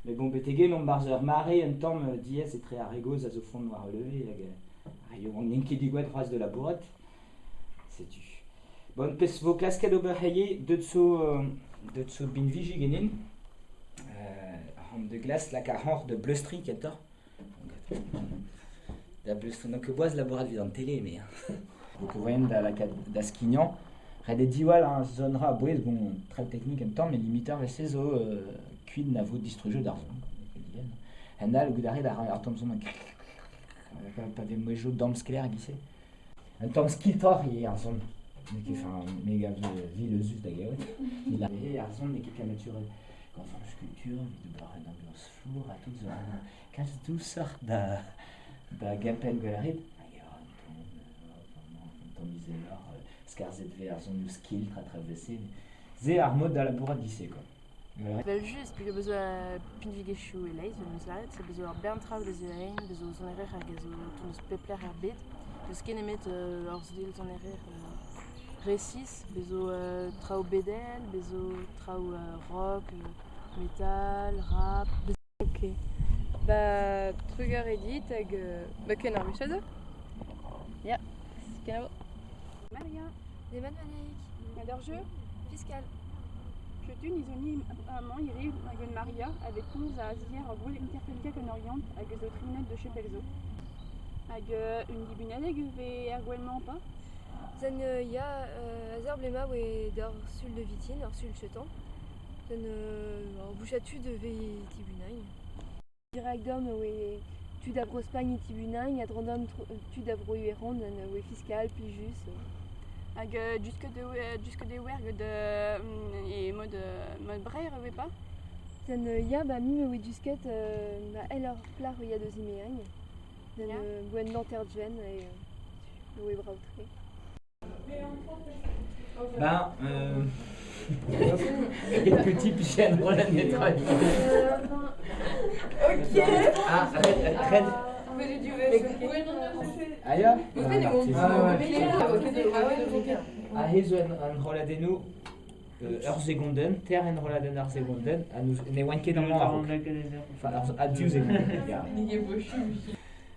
Mais bon, BTG, non, barzer maré, un temps, diez et très arégos, à ce fond noir relevé, on est qui dit quoi, croise de la bourrette. C'est tu. Bon, pes vos classes d'oberhaye, de tso binvigi genin. De glace, la carre de blustry, qui est la blustry, donc, boise la bourrette vide en télé, mais. Donc, vous voyez, da skignan. Rede diwal, un zonera boise, bon, très technique en temps, mais limiteur, les saisons, cuit n'a vaut distrugé d'argent. Un a le goût d'arrêt d'arrêt Thompson pas des mojo damskler glissé un tom skiltor il a son qui fait un méga villeuse d'ailleurs il a et arson mais qui est naturel quand on fait sculpture de barre d'ambiance flour à toutes heures casse tout sorte da gampen galerie ton misère scarzet vers son new skill très traversé zé armode dans la bourrade d'ici quoi. Belgisch, parce que besoin pinvigeschu et leis, wenn es leid, c'est besoin Berntrau des Iren, besoin zonerer gezo tous pepler herbet, dus kenemet ors dil zonerer récis, besoin trau bedel, besoin trau rock, metal, rap. Ok. Bah truger edit hag bah ken ar mechado. Ja, kenavo. Maria, Des mathématiques, madeur jeu, fiscal, je tue Nizoni amant iri avec Maria avec 11 à Azier en boule interpellé en Orient avec le tribunal de Chepelzo. Avec une tribunal avec erguellement pas. Zen ya azer blema we d'ar sul de vitin, ar sul chetan. Zen bouchatu de ve tibunaï. Direct d'homme we tu d'abro Spagne tibunaï, ad random tu d'abro ueron we fiscal puis juste. Avec jusque des werg de et mode braire ouais pas. Zen ya ba mi we jusket ba elle or plar ya de ziméagne. Zen gwen lantergen et we brautré. Ben, les petits pichènes pour la nettoyer. Ok. Ah, Red. Ailleurs? Ah, hezo en roladenu ur segonden, ter en roladen ar segonden, a ne oan ket an ar enfin, a diou segonden.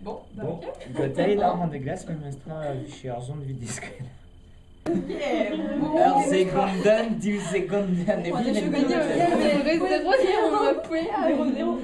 Bon, Bon, gotail ar an de glas, men mestra chez ar zon vid disket. Ur segonden, diou segonden, ne on a gagné, on a 0-0.